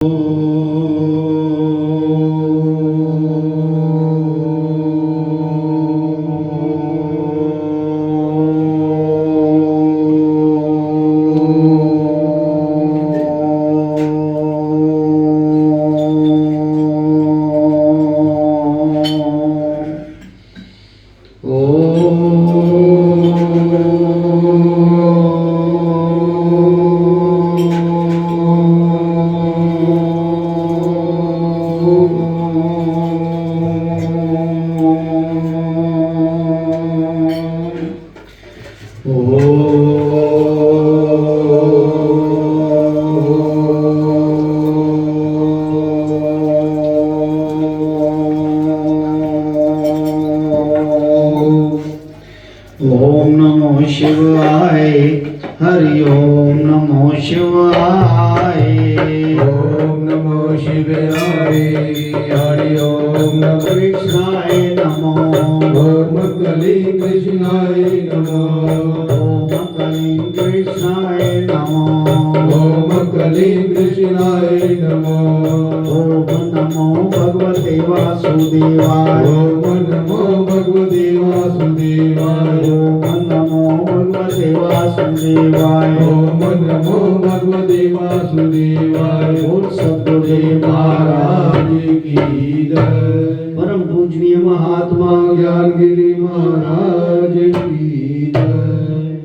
ओम नमो शिवाय। हरि ओम नमो शिवाय। ओम नमो शिवाय। हरि ओम नमो कृष्णाय नमो। ओम कली कृष्णाय नमो। ओम कली कृष्णाय नमो। ओम कली कृष्णाय नमो। ओम नमो भगवते वासुदेवाय। ओम नमो भगवते वासुदेवाय। ओम नमो भगवते वासुदेवाय। ओम नमो भगवते वासुदेवाय। बोल सद्गुरुदेव महाराज की जय। परम पूजनीय महात्मा ज्ञानगिरी महाराज की जय।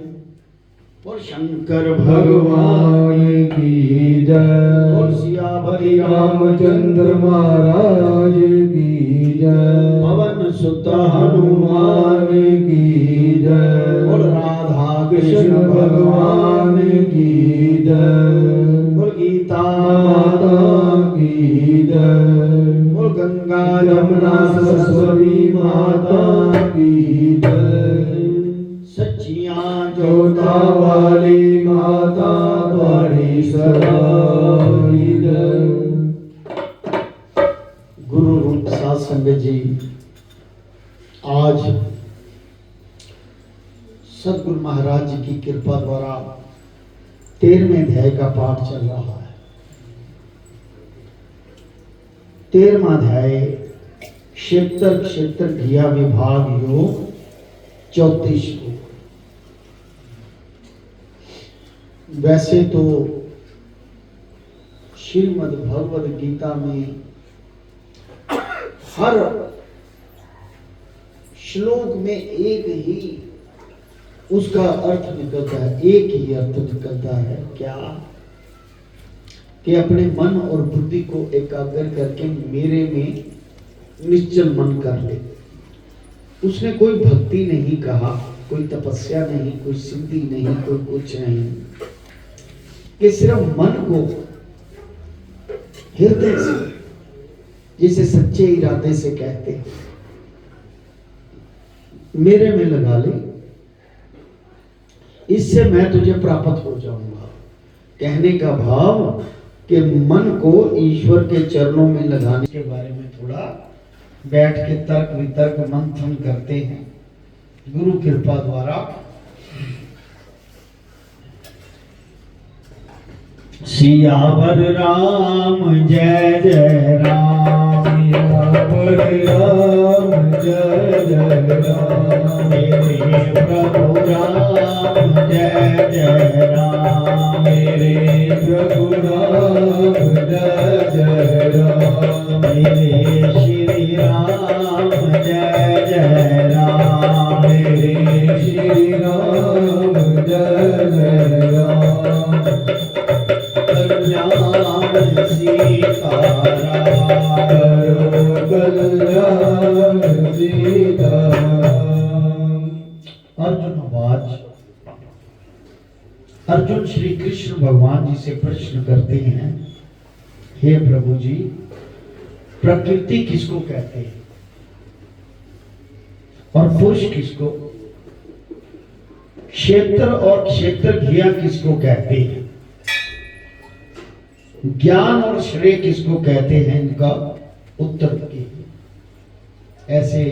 और शंकर भगवान की जय। और सियापति रामचंद्र महाराज की जय। पवन सुत हनुमान की जय। और राधा कृष्ण भगवान की जय। और गीता माता की जय। और गंगा यमुना सरस्वती माता की जय। सच्चियां जोता वाली माता बड़ी सदा की जय। गुरु रूप साध संगत जी, आज सदगुरु महाराज जी की कृपा द्वारा 13वें अध्याय का पाठ चल रहा है। 13वां अध्याय क्षेत्र क्षेत्र क्रिया विभाग योग 34 श्लोक। वैसे तो श्रीमद् भगवद गीता में हर श्लोक में एक ही उसका अर्थ निकलता है, एक ही अर्थ निकलता है। क्या? कि अपने मन और बुद्धि को एकाग्र करके मेरे में निश्चल मन कर ले। उसने कोई भक्ति नहीं कहा, कोई तपस्या नहीं, कोई सिद्धि नहीं, कोई कुछ नहीं, कि सिर्फ मन को हृदय से, जिसे सच्चे इरादे से कहते हैं, मेरे में लगा ले, इससे मैं तुझे प्राप्त हो जाऊंगा। कहने का भाव कि मन को ईश्वर के चरणों में लगाने के बारे में थोड़ा बैठ के तर्क वितर्क मंथन करते हैं गुरु कृपा द्वारा। सियावर राम जय जय राम। सियावर राम जय जय राम। मेरे प्रभु राम जय जय राम। मेरे प्रभु राम जय जय राम। मेरे श्री राम जय जय राम। मेरे श्री राम जय जय राम। कल्याण सीताराम करो कल्याण सीताराम। अर्जुन आवाज। अर्जुन श्री कृष्ण भगवान जी से प्रश्न करते हैं, हे प्रभु जी, प्रकृति किसको कहते हैं और पुरुष किसको, क्षेत्र और क्षेत्र क्रिया किसको कहते हैं, ज्ञान और श्रेय किसको कहते हैं, इनका उत्तर दीजिए। ऐसे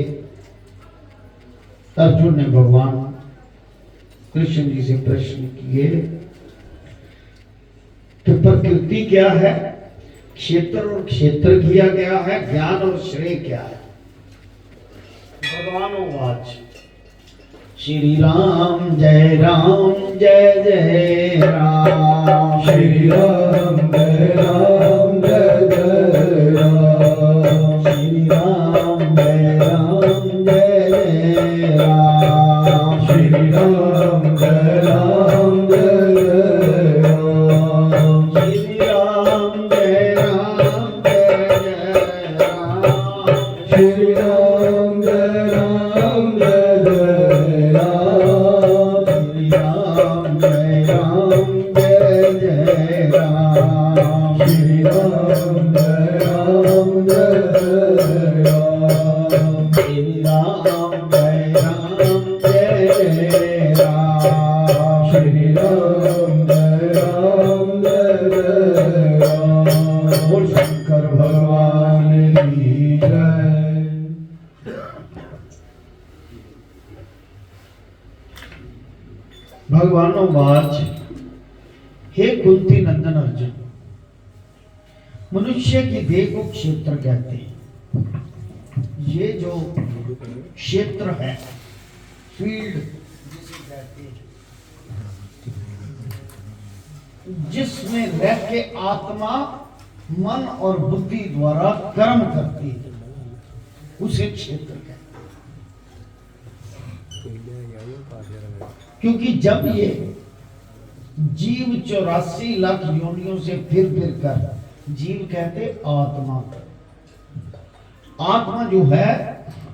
अर्जुन ने भगवान कृष्ण जी से प्रश्न किए कि प्रकृति क्या है क्षेत्र और क्षेत्र किया गया है, ज्ञान और श्रेय क्या है। भगवानोवाच श्री राम जय जय राम, श्री राम जय जय राम, श्री राम जय जय राम, श्री राम जय जय राम, श्री राम जय जय राम, श्री राम जय जय राम, श्री राम जय जय राम, श्री राम जय जय राम, श्री राम जय जय राम, श्री राम जय राम। बोल शंकर भगवान की जय। भगवानोवाच हे कुंती नंदन अर्जुन, मनुष्य की देह को क्षेत्र कहते हैं। ये जो क्षेत्र है, फील्ड जिसे कहते हैं, जिसमें रह के आत्मा मन और बुद्धि द्वारा कर्म करती है, उसे क्षेत्र कहते हैं। क्योंकि जब ये जीव 84 लाख योनियों से फिर कर, जीव कहते आत्मा, आत्मा जो है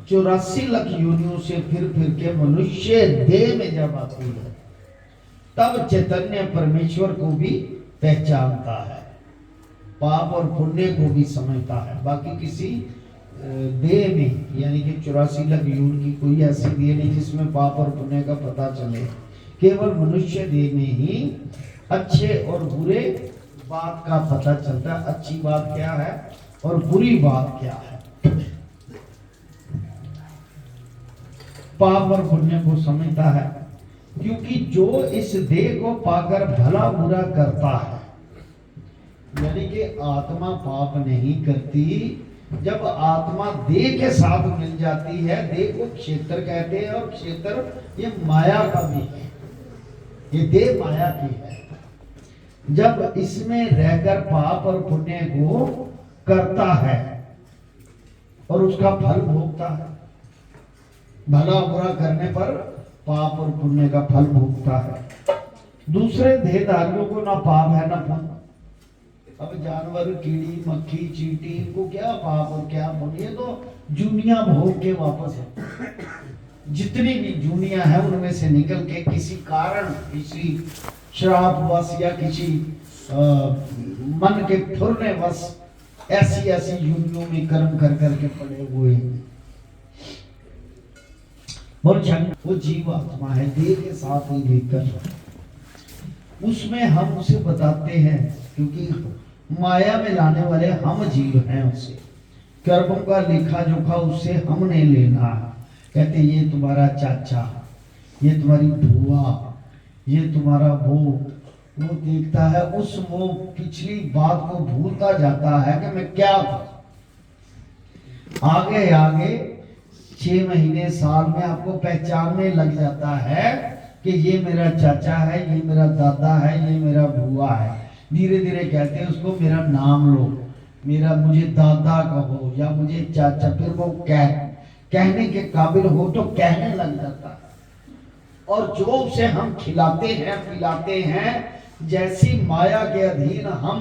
84 लाख योनियों से फिर के मनुष्य देह में जब आती है, तब चैतन्य परमेश्वर को भी पहचानता है, पाप और पुण्य को भी समझता है। बाकी किसी देह में, यानी कि 84 लाख योनि की कोई ऐसी देह नहीं जिसमें पाप और पुण्य का पता चले। केवल मनुष्य देह में ही अच्छे और बुरे बात का पता चलता है, अच्छी बात क्या है और बुरी बात क्या है। पाप और पुण्य को समझता है, क्योंकि जो इस देह को पाकर भला बुरा करता है, यानी कि आत्मा पाप नहीं करती। जब आत्मा देह के साथ मिल जाती है, देह को क्षेत्र कहते हैं, और क्षेत्र ये माया का भी है, ये देह माया की है। जब इसमें रहकर पाप और पुण्य को करता है और उसका फल भोगता है, भला बुरा करने पर पाप और पुण्य का फल भोगता है। दूसरे देहधारियों को ना पाप है ना पुण्य। अब जानवर, कीड़ी मक्खी चींटी, इनको क्या पाप और क्या पुण्य, ये तो जूनिया भोग के वापस है। जितनी भी जूनिया है उनमें से निकल के किसी कारण, किसी श्रापवश या किसी मन के फुरने वश ऐसी यूनियों में कर्म कर करके पड़े हुए हैं। वो जीव आत्मा है, देह के साथ ही लेकर उसमें हम उसे बताते हैं, क्योंकि माया में लाने वाले हम जीव हैं। उसे कर्मों का लेखा जोखा उससे हमने लेना है। कहते ये तुम्हारा चाचा, ये तुम्हारी बुआ, ये तुम्हारा वो देखता है, उस वो पिछली बात को भूलता जाता है कि मैं क्या था। आगे आगे 6 महीने साल में आपको पहचानने लग जाता है कि ये मेरा चाचा है, ये मेरा दादा है, ये मेरा बुआ है। धीरे धीरे कहते हैं उसको मेरा नाम लो, मेरा मुझे दादा कहो या मुझे चाचा। फिर वो कहने के काबिल हो तो कहने लग जाता है। और जो उसे हम खिलाते हैं पिलाते हैं, जैसी माया के अधीन हम,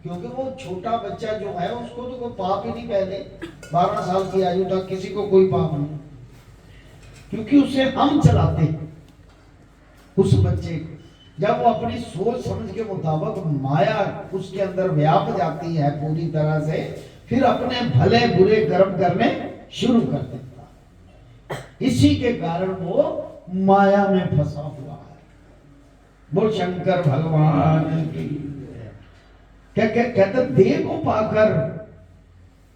क्योंकि वो छोटा बच्चा जो है उसको तो कोई पाप ही नहीं, पहले 12 साल की आयु तक किसी को कोई पाप नहीं, क्योंकि उसे हम चलाते हैं। उस बच्चे को जब वो अपनी सोच समझ के मुताबिक माया उसके अंदर व्याप जाती है पूरी तरह से, फिर अपने भले बुरे कर्म करने शुरू कर देता। इसी के कारण वो माया में फंसा हुआ है। बोल शंकर भगवान की। क्या कहते देह को पाकर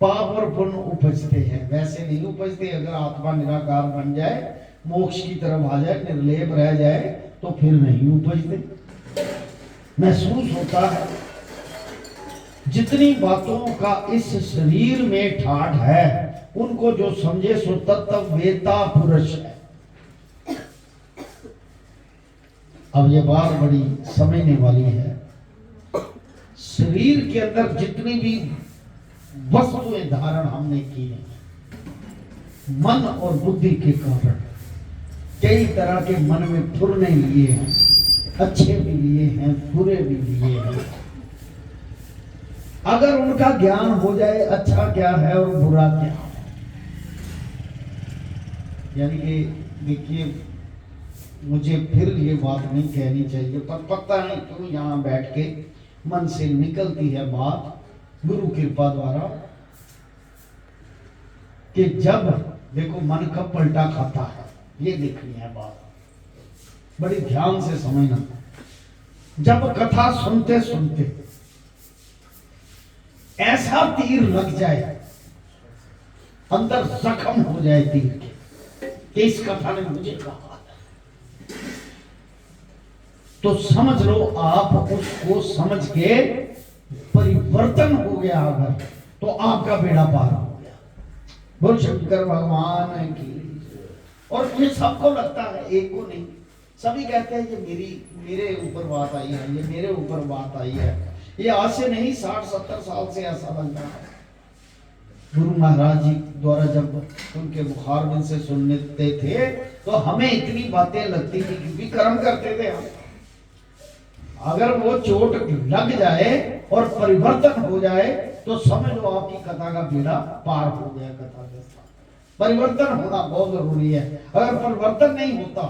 पाप और पुण्य उपजते हैं, वैसे नहीं उपजते। अगर आत्मा निराकार बन जाए, मोक्ष की तरफ आ जाए, निर्लेप रह जाए, तो फिर नहीं उपजते। महसूस होता है जितनी बातों का इस शरीर में ठाठ है, उनको जो समझे सो तत्व वेता पुरुष है। अब ये बात बड़ी समझने वाली है। शरीर के अंदर जितनी भी वस्तुएं धारण हमने की हैं, मन और बुद्धि के कारण कई तरह के मन में फुरने लिए हैं, अच्छे भी लिए हैं, बुरे भी लिए हैं। अगर उनका ज्ञान हो जाए अच्छा क्या है और बुरा क्या है, यानी कि देखिए, मुझे फिर ये बात नहीं कहनी चाहिए, पर पता नहीं क्यों यहाँ बैठ के मन से निकलती है बात गुरु कृपा द्वारा, कि जब देखो मन कब पलटा खाता है, ये देखनी है बात, बड़ी ध्यान से समझना। जब कथा सुनते सुनते ऐसा तीर लग जाए, अंदर जख्म हो जाए तीर के, कि इस कथा ने मुझे कहा, तो समझ लो आप उसको समझ के परिवर्तन हो गया अगर, तो आपका बेड़ा पार हो गया। बोल शंकर भगवान की। और ये सबको लगता है, एक को नहीं, सभी कहते हैं ये मेरे ऊपर बात आई है, ये मेरे ऊपर बात आई है। ये आज से नहीं 60-70 साल से ऐसा लग रहा है। गुरु महाराज जी द्वारा जब उनके बुखार बिन से सुनते थे, तो हमें इतनी बातें लगती थी, क्योंकि कर्म करते थे हम। अगर वो चोट लग जाए और परिवर्तन हो जाए, तो समझ लो आपकी कथा का बेड़ा पार हो गया। कथा के साथ परिवर्तन होना बहुत जरूरी है। अगर परिवर्तन नहीं होता,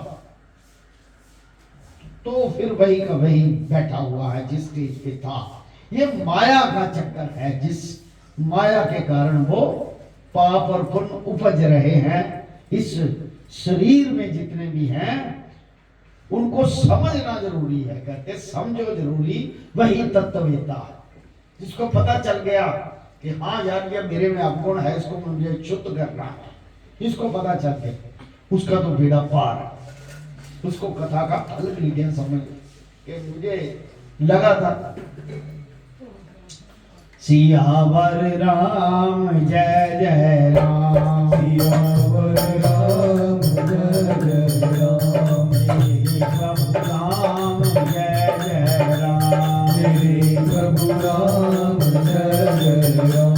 तो फिर वही का वही बैठा हुआ है जिस स्टेज पे था। ये माया का चक्कर है, जिस माया के कारण वो पाप और पुण्य उपज रहे हैं। इस शरीर में जितने भी हैं, उनको समझना जरूरी है। कहते समझो जरूरी, वही तत्ववेता है। जिसको पता चल गया कि हाँ यार, ये मेरे में अवगुण है, इसको मुझे शुद्ध करना है, इसको पता चल गया, उसका तो बेड़ा पार है। उसको कथा का फल मिल गया। समझ कि मुझे लगा था सियावर राम जय जय राम, सियावर राम जय जय राम, प्रभु राम जय जय राम, श्री प्रभु राम जय जय राम,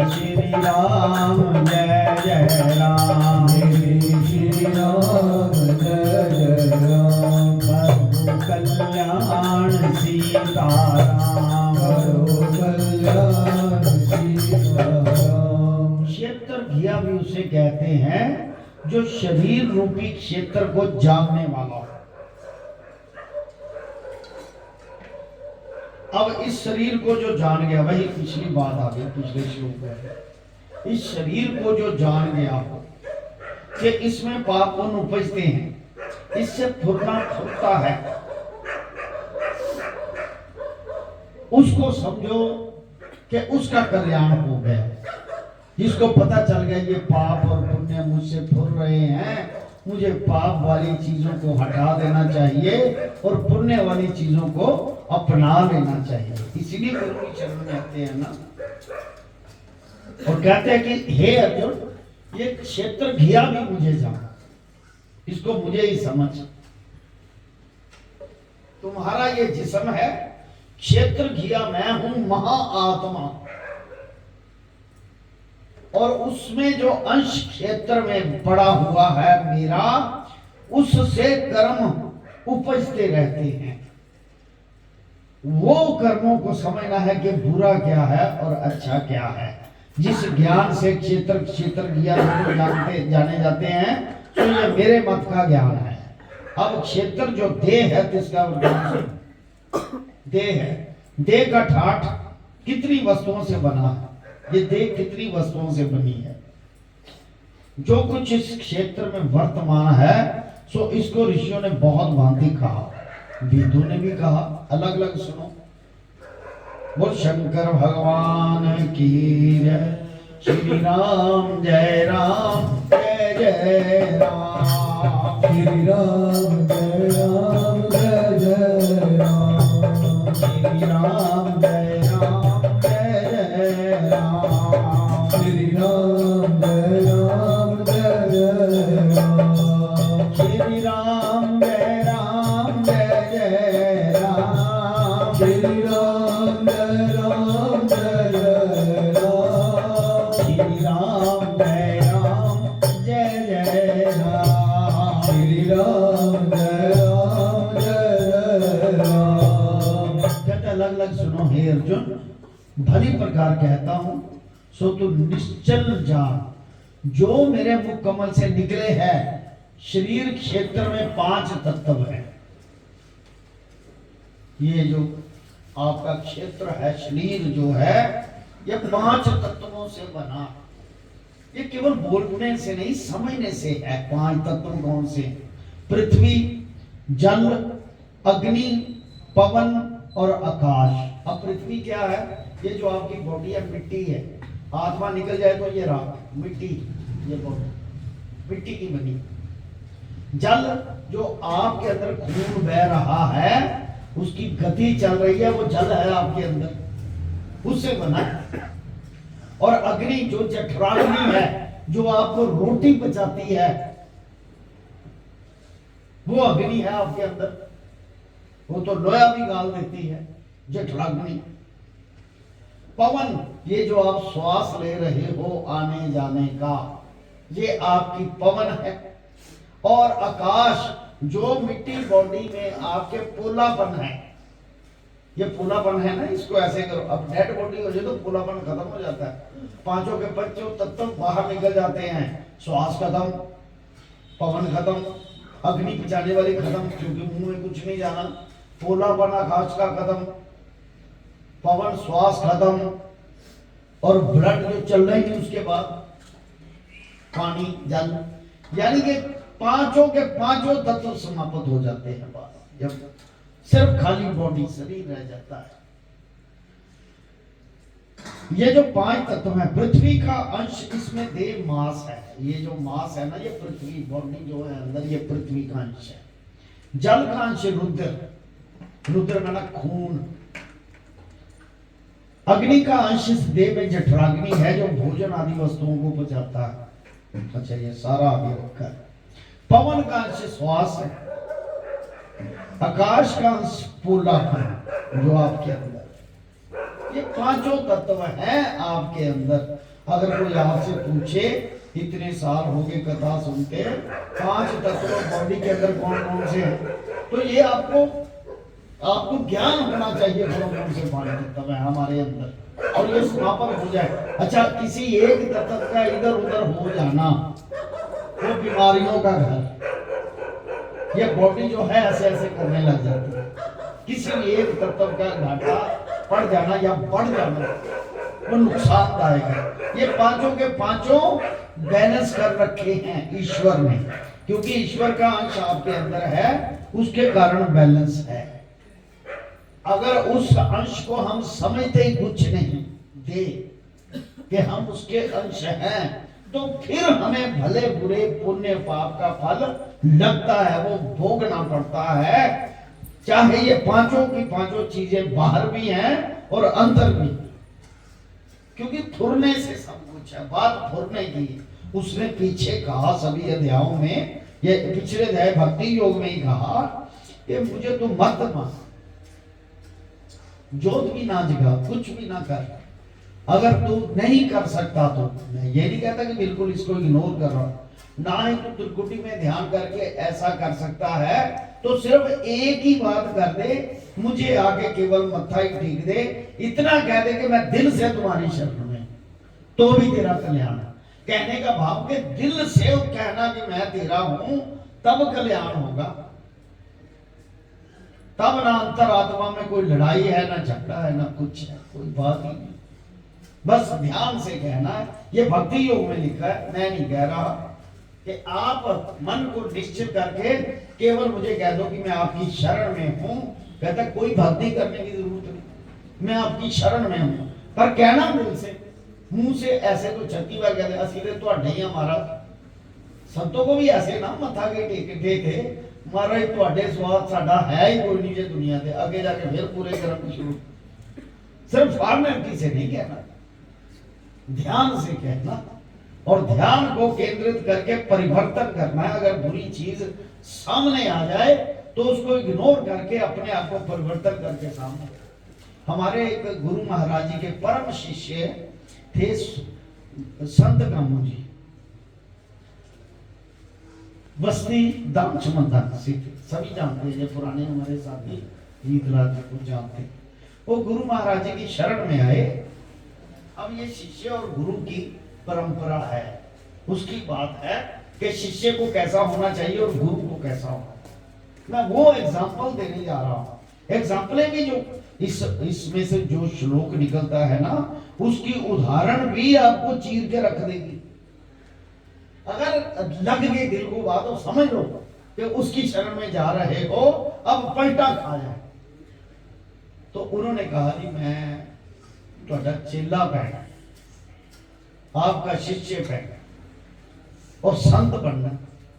श्री राम जय जय राम, श्री राम जय जय राम, प्रभु कल्याण सीताराम, करो कल्याण सीताराम। क्षेत्र घिया भी उसे कहते हैं जो शरीर रूपी क्षेत्र को जानने वाला हो। अब इस शरीर को जो जान गया, वही पिछली बात आ गई पिछले श्लोक में। इस शरीर को जो जान गया हो कि इसमें पाप पुण्य उपजते हैं, इससे फुरना फुरता है, उसको समझो कि उसका कल्याण हो गया। जिसको पता चल गया ये पाप और पुण्य मुझसे फुर रहे हैं, मुझे पाप वाली चीजों को हटा देना चाहिए और पुण्य वाली चीजों को अपना लेना चाहिए। इसीलिए गुरु के चरण में आते हैं ना, और कहते हैं कि हे अर्जुन, ये क्षेत्र घिया भी मुझे जान, इसको मुझे ही समझ। तुम्हारा ये जिस्म है, क्षेत्र घिया मैं हूं महाआत्मा, और उसमें जो अंश क्षेत्र में पड़ा हुआ है मेरा, उससे कर्म उपजते रहते हैं। वो कर्मों को समझना है कि बुरा क्या है और अच्छा क्या है। जिस ज्ञान से क्षेत्र ज्ञान जाने जाते हैं, तो ये मेरे मत का ज्ञान है। अब क्षेत्र जो देह है, किसका देह है, देह का ठाठ कितनी वस्तुओं से बना है, ये देह कितनी वस्तुओं से बनी है। जो कुछ इस क्षेत्र में वर्तमान है, सो इसको ऋषियों ने बहुत भांति कहा, विदुर ने भी कहा, अलग अलग सुनो। बोल शंकर भगवान की जय। श्री राम जय राम जय जय राम, श्री राम जय राम जय जय राम, श्री राम जय राम भली प्रकार कहता हूं, सो तू निश्चल जान, जो मेरे मुख कमल से निकले हैं, शरीर क्षेत्र में 5 तत्व है। ये जो आपका क्षेत्र है, शरीर जो है, ये 5 तत्वों से बना। ये केवल बोलने से नहीं, समझने से है। 5 तत्व कौन से? पृथ्वी, जल, अग्नि, पवन और आकाश। अब पृथ्वी क्या है? ये जो आपकी बॉडी है, मिट्टी है। आत्मा निकल जाए तो ये राख, मिट्टी, ये बॉडी मिट्टी की बनी। जल, जो आपके अंदर खून बह रहा है, उसकी गति चल रही है, वो जल है आपके अंदर, उससे बना है। और अग्नि, जो जठराग्नि है, जो आपको रोटी पचाती है, वो अग्नि है आपके अंदर। वो तो लोया भी गाल देती है, जठराग्नि। पवन, ये जो आप श्वास ले रहे हो आने जाने का, ये आपकी पवन है। और आकाश, जो मिट्टी बॉडी में आपके पोलापन है, ये पोलापन है ना, इसको ऐसे करो। अब डेड बॉडी हो जाए तो पोलापन खत्म हो जाता है। 5 के 5 तत्व बाहर निकल जाते हैं। श्वास खत्म, पवन खत्म, अग्नि पिचाने वाली खत्म, क्योंकि मुंह में कुछ नहीं जाना। पोलापन आकाश का खत्म, पवन श्वास खत्म, और ब्लड जो चल रही है उसके बाद पानी, जल, यानी कि 5 के 5 तत्व समाप्त हो जाते हैं। बस जब सिर्फ खाली बॉडी, शरीर रह जाता है। ये जो 5 तत्व है, पृथ्वी का अंश इसमें देव मास है। ये जो मास है ना, ये पृथ्वी बॉडी जो है अंदर, ये पृथ्वी का अंश है। जल का अंश रुद्र, रुद्र माना खून। अग्नि का अंश इस देह में जठराग्नि है, जो भोजन आदि वस्तुओं को पचाता है। अच्छा, ये सारा आगे रखा है। पवन का अंश श्वास है। आकाश का अंश पोलापन, जो आपके अंदर। ये 5 तत्व हैं आपके अंदर। अगर कोई आपसे पूछे, इतने साल हो गए कथा सुनते, 5 तत्व बॉडी के अंदर कौन कौन से हैं, तो ये आपको ज्ञान होना चाहिए कौन से 5 तत्व है हमारे अंदर, और ये समापन हो जाए। अच्छा, किसी एक तत्व का इधर उधर हो जाना, वो बीमारियों का घर। ये बॉडी जो है ऐसे ऐसे करने लग जाती है। किसी भी एक तत्व का घाटा पड़ जाना या बढ़ जाना, वो नुकसानदायक है। ये 5 के 5 बैलेंस कर रखे हैं ईश्वर ने, क्योंकि ईश्वर का अंश आपके अंदर है, उसके कारण बैलेंस है। अगर उस अंश को हम समझते ही कुछ नहीं दे कि हम उसके अंश हैं, तो फिर हमें भले बुरे पुण्य पाप का फल लगता है, वो भोगना पड़ता है। चाहे ये 5 की 5 चीजें बाहर भी हैं और अंदर भी, क्योंकि थुरने से सब कुछ है। बात थुरने की, उसने पीछे कहा सभी अध्यायों में, ये पिछले अध्याय भक्ति योग में ही कहा कि मुझे तू मत मान, जोत भी ना जगा, कुछ भी ना कर। अगर तू नहीं कर सकता तो, मैं ये नहीं कहता कि बिल्कुल इसको इग्नोर कर रहा हूं, ना ही तू त्रिकुटी में ध्यान करके ऐसा कर सकता है, तो सिर्फ एक ही बात कर दे, मुझे आके केवल मत्था ही टीक दे, इतना कह दे कि मैं दिल से तुम्हारी शरण में, तो भी तेरा कल्याण है। कहने का भाव के दिल से कहना कि मैं तेरा हूं, तब कल्याण होगा। तब ना अंतरात्मा में कोई लड़ाई है, ना झगड़ा है, ना कुछ है, कोई बात ही नहीं। बस ध्यान से कहना है। ये भक्ति योग में लिखा है, मैं नहीं कह रहा कि आप मन को निश्चित करके केवल मुझे कह दो कि मैं आपकी शरण में हूं। कहता कोई भक्ति करने की जरूरत नहीं, मैं आपकी शरण में हूं, पर कहना दिल से। मुंह से ऐसे तो 36 बार कहते असली तो ही हमारा संतों को भी ऐसे ना मथा के टेके थे, महाराज ਤੁਹਾਡੇ स्वाद साडा है ही कोई नहीं जे दुनिया से। आगे जाके फिर पूरे कर्म शुरू। सिर्फ फॉर्मेलिटी से नहीं कहना, ध्यान से कहना, और ध्यान को केंद्रित करके परिवर्तन करना है। अगर बुरी चीज सामने आ जाए तो उसको इग्नोर करके अपने आप को परिवर्तन करके सामने। हमारे एक गुरु महाराज जी के परम शिष्य थे संत कामू जी, बस्ती दाम चमंदा सभी जानते हैं, पुराने हमारे साथी गीतराज जी को जानते। वो गुरु महाराज जी की शरण में आए अब ये शिष्य और गुरु की परंपरा है, उसकी बात है कि शिष्य को कैसा होना चाहिए और गुरु को कैसा होना चाहिए। मैं वो एग्जाम्पल देने जा रहा हूँ। एग्जाम्पलें भी जो इसमें से जो श्लोक निकलता है ना, उसकी उदाहरण भी आपको चीर के रख देगी। अगर लग गई दिल को बात तो समझ लो कि उसकी शरण में जा रहे हो, अब पलटा खा जाए। तो उन्होंने कहा जी मैं ਤੁਹਾਡਾ चेला पैना, आपका शिष्य पैना और संत बनना।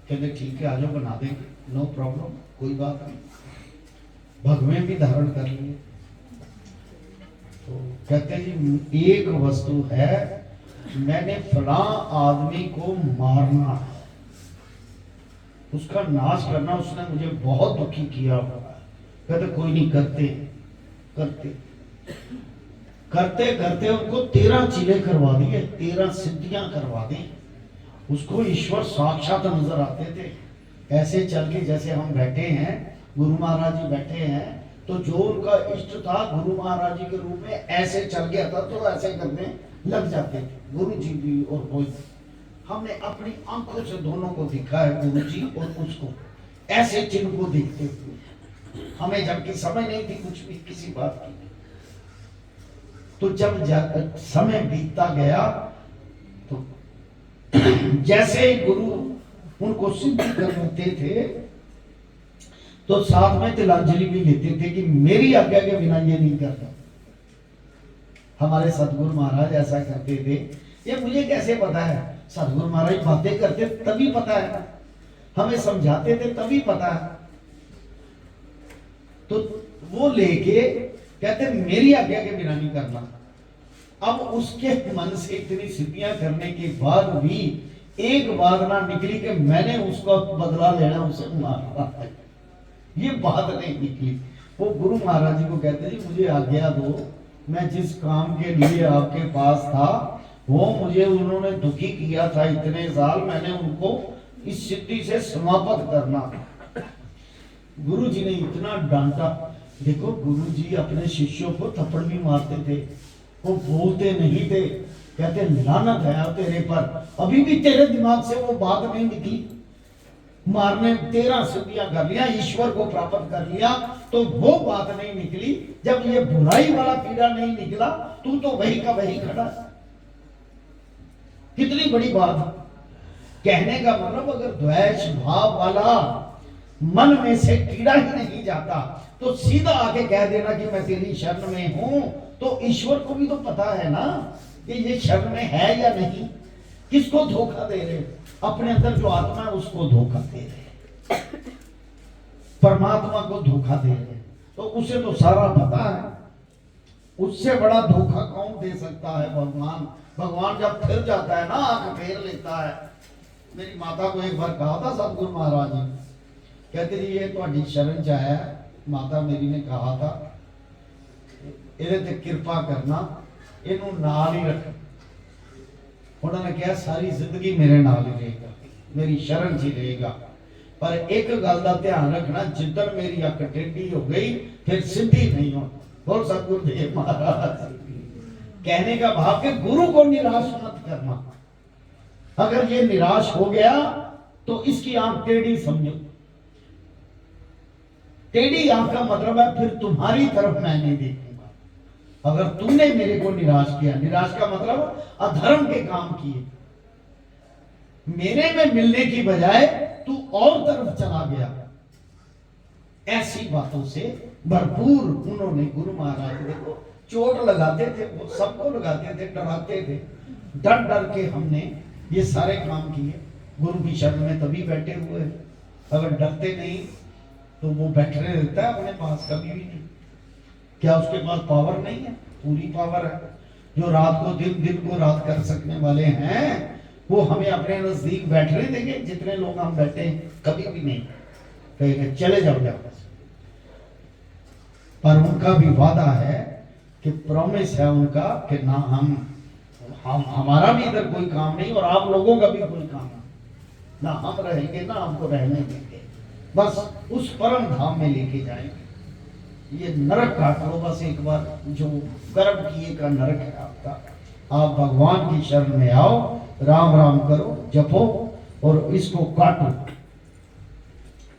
कहते ठीक है आ जाओ बना देंगे, नो प्रॉब्लम, कोई बात नहीं। भगवे भी धारण कर लिए। तो कहते जी एक वस्तु है, मैंने फला आदमी को मारना है, उसका नाश करना, उसने मुझे बहुत दुखी किया हुआ। कहते कोई नहीं, करते करते करते करते उनको 13 चिले करवा दिए, 13 सिद्धियां करवा दी। उसको ईश्वर साक्षात नजर आते थे, ऐसे चल के जैसे हम बैठे हैं, गुरु महाराज जी बैठे हैं, तो जो उनका इष्ट था गुरु महाराज जी के रूप में ऐसे चल गया था, तो ऐसे करने लग जाते थे गुरु जी भी और कोई। हमने अपनी आंखों से दोनों को देखा है, गुरु जी और उसको ऐसे चिन्ह को देखते हुए। हमें जबकि समझ नहीं थी कुछ भी किसी बात की। तो जब समय बीतता गया तो जैसे ही गुरु उनको सिद्ध करते थे तो साथ में तिलांजलि भी लेते थे कि मेरी आज्ञा के बिना ये नहीं करता। हमारे सतगुरु महाराज ऐसा करते थे। ये मुझे कैसे पता है? सतगुरु महाराज बातें करते तभी पता है, हमें समझाते थे तभी पता है। तो वो लेके कहते मेरी आज्ञा के बिना नहीं करना। अब उसके मन से इतनी सिद्धियां करने के बाद भी एक बात ना निकली कि मैंने उसका बदला लेना, उसे मारना है, ये बात नहीं निकली। वो गुरु महाराज जी को कहते जी मुझे आज्ञा दो, मैं जिस काम के लिए आपके पास था वो मुझे उन्होंने दुखी किया था इतने साल, मैंने उनको इस सिद्धि से समाप्त करना। गुरु जी ने इतना डांटा। देखो गुरु जी अपने शिष्यों को थप्पड़ भी मारते थे, वो बोलते नहीं थे, कहते लानत है तेरे पर, अभी भी तेरे दिमाग से वो बात नहीं निकली। मारने 13 सिद्धियां कर लिया, ईश्वर को प्राप्त कर लिया, तो वो बात नहीं निकली। जब ये बुराई वाला पीड़ा नहीं निकला, तू तो वही का वही खड़ा। कितनी बड़ी बात। कहने का मतलब अगर द्वेष भाव वाला मन में से कीड़ा ही नहीं जाता तो सीधा आके कह देना कि मैं तेरी शरण में हूं, तो ईश्वर को भी तो पता है ना कि ये शरण में है या नहीं। किसको धोखा दे रहे? अपने अंदर जो आत्मा है उसको धोखा दे रहे, परमात्मा को धोखा दे रहे। तो उसे तो सारा पता है, उससे बड़ा धोखा कौन दे सकता है? भगवान। भगवान जब फिर जाता है ना, आंख फेर लेता है। मेरी माता को एक बार कहा था सतगुरु महाराज जी, कहते जी ये ਤੁਹਾਡੀ शरण च आया। माता मेरी ने कहा था ਇਹਦੇ ਤੇ ਕਿਰਪਾ ਕਰਨਾ, ਇਹਨੂੰ ਨਾਲ ਹੀ ਰੱਖ। उन्होंने कहा सारी जिंदगी मेरे नाल ही रहेगा, मेरी शरण च ही रहेगा, पर एक गल का ध्यान रखना, जिधर मेरी अक टेढ़ी हो गई फिर सीधी नहीं हो। बोल सतगुरुदेव महाराज। कहने का भाव कि गुरु को निराश मत करना। अगर ये निराश हो गया तो इसकी आंख टेढ़ी समझो। टेढ़ी आंख का मतलब है फिर तुम्हारी तरफ मैं नहीं देखूंगा। अगर तुमने मेरे को निराश किया, निराश का मतलब अधर्म के काम किए, मेरे में मिलने की बजाय तू और तरफ चला गया, ऐसी बातों से भरपूर उन्होंने गुरु महाराज देखो चोट लगाते थे, वो सबको लगाते थे, डराते थे। डर डर के हमने ये सारे काम किए। गुरु की शरण में तभी बैठे हुए। अगर डरते नहीं तो वो बैठे रहता है अपने पास, कभी भी नहीं। क्या उसके पास पावर नहीं है? पूरी पावर है। जो रात को दिन, दिन को रात कर सकने वाले हैं, वो हमें अपने नजदीक बैठने देंगे? जितने लोग हम बैठे हैं कभी भी नहीं कहेंगे चले जाओ जाओ। पर उनका भी वादा है कि प्रॉमिस है उनका कि ना हम हमारा भी इधर कोई काम नहीं और आप लोगों का भी कोई काम नहीं, ना हम रहेंगे ना हमको रहने देंगे, बस उस परम धाम में लेके जाएंगे। ये नरक काट लो बस एक बार, जो गर्भ किए का नरक है आपका, आप भगवान की शरण में आओ, राम राम करो, जपो और इसको काटो।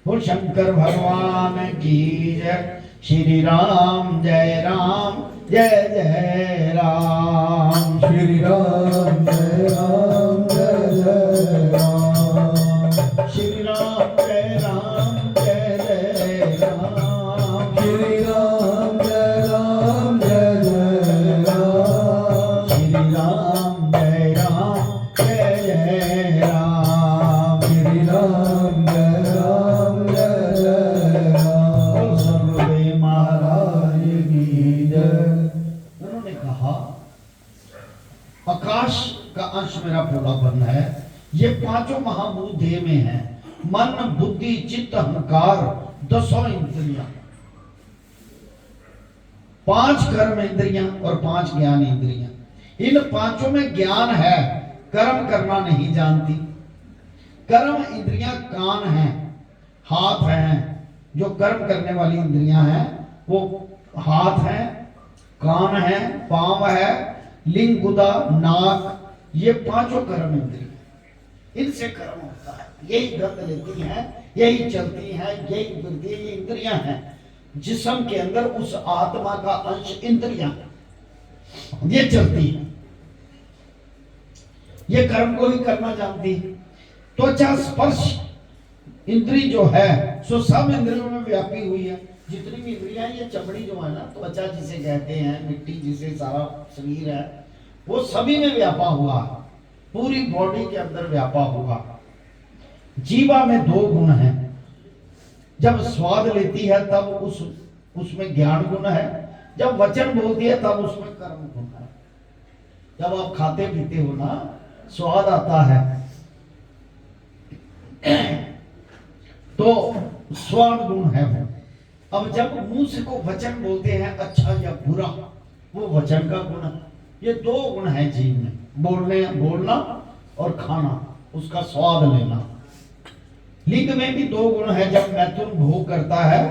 बोल शंकर भगवान की जय, श्री राम जय राम जय जय राम, श्री राम जय राम जय जय राम, श्री राम जय राम जय जय राम, श्री राम जय राम जय जय राम, श्री राम जय राम जय जय राम, श्री राम जय राम जय जय राम। सर्वदेव महाराज की जय। उन्होंने कहा आकाश का अंश मेरा पूर्णापन है, ये पांचों महाभूत देह में है, मन बुद्धि चित्त अहंकार, 10 इंद्रियां, 5 कर्म इंद्रियां और 5 ज्ञान इंद्रियां। इन पांचों में ज्ञान है, कर्म करना नहीं जानती। कर्म इंद्रियां कान हैं, हाथ हैं, जो कर्म करने वाली इंद्रियां हैं वो हाथ हैं, कान है, पांव है, लिंग गुदा, नाक, ये पांचों कर्म इंद्रियां, इनसे कर्म होता है। यही गंध लेती हैं, यही चलती हैं, यही वृद्धि, ये इंद्रियां हैं। जिस्म के अंदर उस आत्मा का अंश इंद्रियां, ये चलती है, ये कर्म को ही करना जानती। त्वचा स्पर्श इंद्री जो है सो सब इंद्रियों में व्यापी हुई है। जितनी भी इंद्रियां, ये चमड़ी जो है ना, त्वचा जिसे कहते हैं, मिट्टी जिसे सारा शरीर है, वो सभी में व्यापा हुआ है, पूरी बॉडी के अंदर व्यापा हुआ। जीवा में 2 गुण हैं, जब स्वाद लेती है तब उसमें ज्ञान गुण है, जब वचन बोलती है तब उसमें कर्म गुण है। जब आप खाते पीते हो ना, स्वाद आता है तो स्वाद गुण है वो। अब जब मुंह से को वचन बोलते हैं अच्छा या बुरा, वो वचन का गुण है। ये 2 गुण है जीव में, बोलना और खाना, उसका स्वाद लेना। लिंग में भी 2 गुण है, जब मैथुन भोग करता है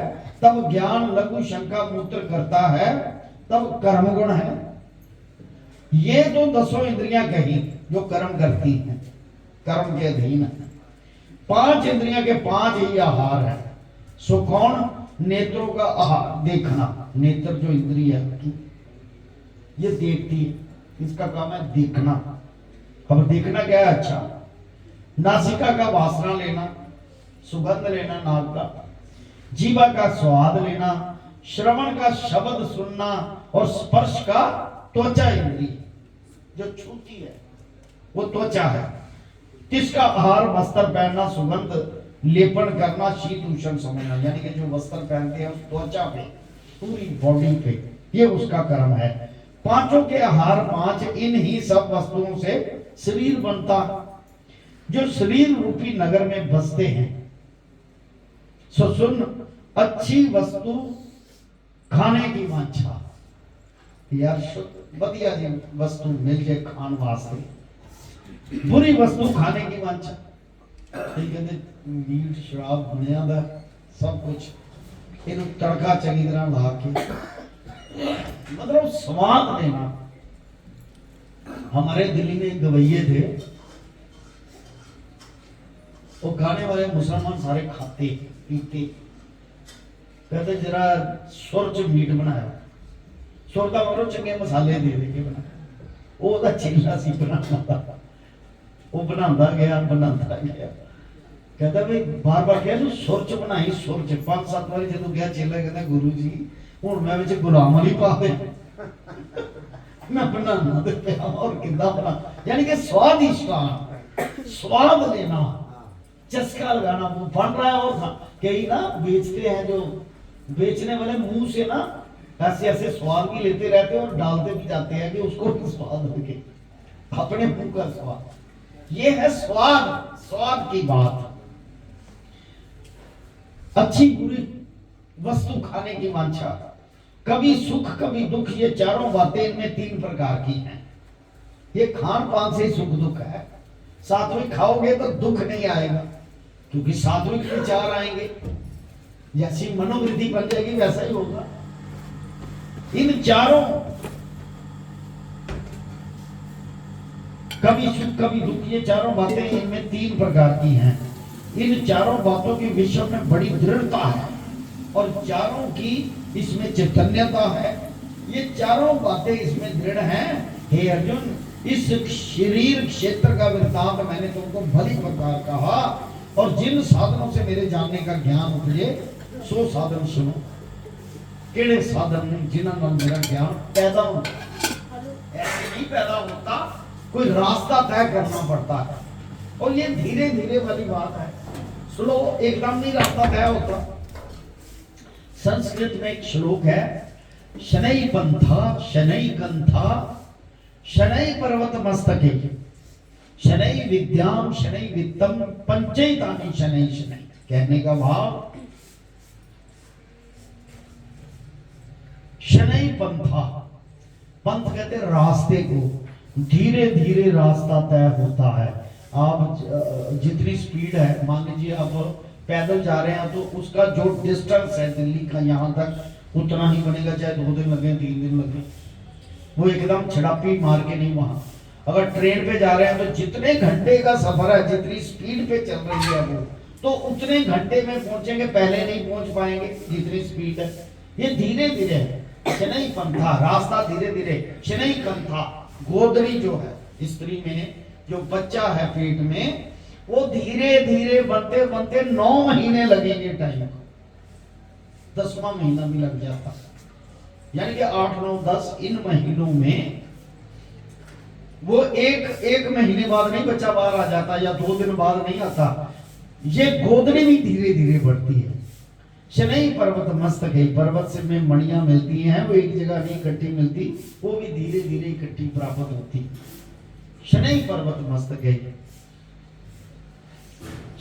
तब ज्ञान लघु शंका मूत्र करता है, तब कर्म गुण है। ये तो 10 इंद्रियां कही जो कर्म करती हैं, कर्म के अधीन है। 5 इंद्रियां के 5 ही आहार है। सो कौन? नेत्रों का आहार, देखना। नेत्र जो इंद्रिय है ये देखती है, इसका काम है देखना। अब देखना क्या है? अच्छा, नासिका का वासना लेना, सुगंध लेना नाक का, जीवा का स्वाद लेना, श्रवण का शब्द सुनना, और स्पर्श का त्वचा इंद्रिय जो छूती है वो त्वचा है। किसका आहार? वस्त्र पहनना, सुगंध लेपन करना, शीत उष्ण समझना, यानी कि जो वस्त्र पहनते हैं उस त्वचा पे, पूरी बॉडी पे, ये उसका कर्म है। पांचों के आहार 5, इन ही सब वस्तुओं से शरीर बनता। जो शरीर रूपी नगर में बसते हैं, सो सुन, अच्छी वस्तु खाने की वांछा, यार बढ़िया जी वस्तु मिल जाए खान वास्ते, बुरी वस्तु खाने की वांछा। कहते मीट शराब बुनिया दा सब कुछ इन तड़का चंगी तरह ला के, मतलब स्वाद लेना। हमारे दिल्ली में एक गवैये थे, वो गाने वाले मुसलमान सारे खाते पीते, कहते जरा सुरच मीट बनाया, सुर का मतलब चंगे मसाले दे के बनाया। वो चिल्ला सी बनाना, वो बनाता गया कहता भाई बार बार कह सुरच बनाई, सुरच 5-7 बार जो गया चेला कहता गुरु जी हूँ मैं विच गुलाम अली पा दे मैं बनाना ते पिया और किदा बना, यानी कि स्वादिष्ट स्वाद लेना, चस्का लगाना, वो बन रहा है। और कई ना बेचते हैं, जो बेचने वाले मुंह से ना ऐसे ऐसे स्वाद भी लेते रहते हैं और डालते भी जाते हैं कि उसको भी स्वाद लगे, अपने मुंह का स्वाद। ये है स्वाद, स्वाद की बात। अच्छी बुरी वस्तु खाने की वांछा, कभी सुख कभी दुख, ये चारों बातें इनमें 3 प्रकार की हैं। ये खान पान से सुख दुख है। सात्विक खाओगे तो दुख नहीं आएगा, क्योंकि सात्विक विचार आएंगे, जैसी मनोवृत्ति बन जाएगी वैसा ही होगा। इन चारों कभी सुख कभी दुख, ये चारों बातें इनमें 3 प्रकार की हैं। इन चारों बातों के विषय में बड़ी दृढ़ता है और चारों की इसमें चैतन्यता है। ये चारों बातें इसमें दृढ़ हैं। हे अर्जुन, इस शरीर क्षेत्र का वृत्तांत मैंने तुमको भली प्रकार कहा, और जिन साधनों से मेरे जानने का ज्ञान उपजे सो साधन सुनो। केड़े साधन जिन्होंने मेरा ज्ञान पैदा होता, ऐसे नहीं पैदा होता, कोई रास्ता तय करना पड़ता है, और ये धीरे धीरे वाली बात है। सुनो, एकदम नहीं रास्ता तय होता। संस्कृत में एक श्लोक है, शनै पंथा शनै कंथा शनै पर्वत मस्तके शनै विद्याम शनै वित्तम पंचैतानि शनै शनै। कहने का भाव, शनै पंथा, पंथ कहते रास्ते को, धीरे धीरे रास्ता तय होता है। आप जितनी स्पीड है, मान लीजिए आप पैदल जा रहे हैं तो उसका जो डिस्टेंस है दिल्ली का यहाँ तक उतना ही बनेगा, चाहे 2 दिन लगे 3 दिन लगे, वो एकदम छड़ापी मार के नहीं। वहां अगर ट्रेन पे जा रहे हैं तो जितने घंटे का सफर है, जितनी स्पीड पे चल रही है वो, तो उतने घंटे में पहुंचेंगे, पहले नहीं पहुंच पाएंगे जितनी स्पीड है। ये धीरे धीरे है। शनै पंथा, रास्ता धीरे धीरे। शनै कंथा, गोदरी जो है स्त्री में जो बच्चा है पेट में, वो धीरे धीरे बनते बनते 9 महीने लगेंगे टाइम को, 10वां महीना भी लग जाता, यानी कि 8, 9, 10 इन महीनों में वो एक महीने बाद नहीं बच्चा बाहर आ जाता, या 2 दिन बाद नहीं आता। ये गोदरी भी धीरे धीरे बढ़ती है। शनै पर्वत मस्तक है, पर्वत से में मणियां मिलती हैं, वो एक जगह नहीं इकट्ठी मिलती, वो भी धीरे धीरे इकट्ठी प्राप्त होती। शनै पर्वत मस्तक है।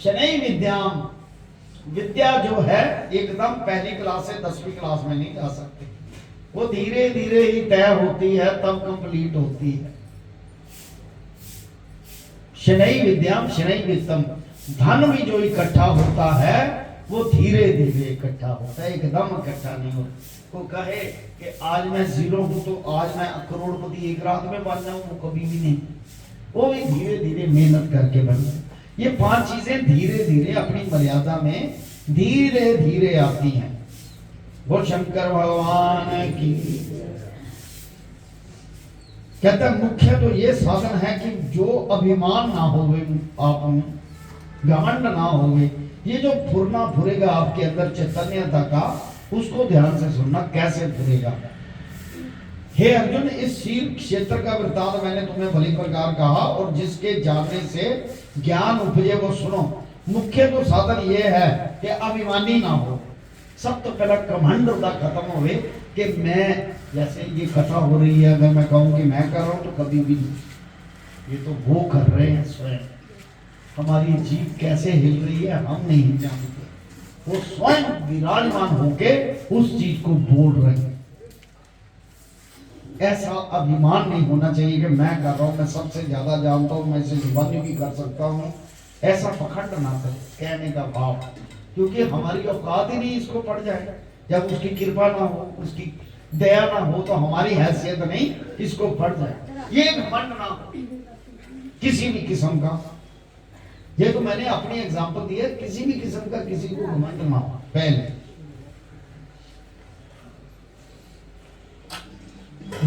शनै विद्याम, विद्या जो है एकदम पहली क्लास से 10वीं क्लास में नहीं जा सकते, वो धीरे धीरे ही तय होती है, तब कंप्लीट होती है। शनै विद्याम शनै वित्तम, धन भी जो इकट्ठा होता है वो धीरे धीरे इकट्ठा होता है, एकदम इकट्ठा नहीं होता। वो कहे कि आज मैं 0 हूं तो आज मैं करोड़पति एक रात में बन जाऊं, वो कभी भी नहीं, वो भी धीरे धीरे मेहनत करके बन। ये 5 चीजें धीरे धीरे अपनी मर्यादा में धीरे धीरे आती हैं। वो शंकर भगवान की कहते हैं मुख्य तो ये साधन है कि जो अभिमान ना होवे आप में, घमंड ना होवे, ये जो फुरना फुरेगा आपके अंदर चैतन्यता का, उसको ध्यान से सुनना कैसे फुरेगा। हे अर्जुन, इस शील क्षेत्र का वृत्तांत मैंने तुम्हें भली प्रकार कहा, और जिसके जानने से ज्ञान उपजे वो सुनो। मुख्य तो साधन ये है कि अभिमानी ना हो। सब तो पहला घमंड होता खत्म होवे कि मैं, जैसे ये कथा हो रही है, अगर मैं कहूँ कि मैं कर रहा हूँ तो कभी भी नहीं, ये तो वो कर रहे हैं स्वयं। हमारी जीभ कैसे हिल रही है हम नहीं जानते, वो स्वयं विराजमान होके उस चीज को बोल रहे हैं। ऐसा अभिमान नहीं होना चाहिए कि मैं कर रहा हूं, मैं सबसे ज्यादा जानता हूं, मैं इसे जुबानी भी कर सकता हूं। ऐसा पखंड ना करे, कहने का भाव, क्योंकि हमारी औकात ही नहीं इसको पड़ जाए। जब उसकी कृपा ना हो, उसकी दया ना हो, तो हमारी हैसियत नहीं इसको पड़ जाए। ये घमंड ना हो किसी भी किस्म का। ये तो मैंने अपनी एग्जांपल दी है, किसी भी किस्म का किसी को घमंड ना हो। पहले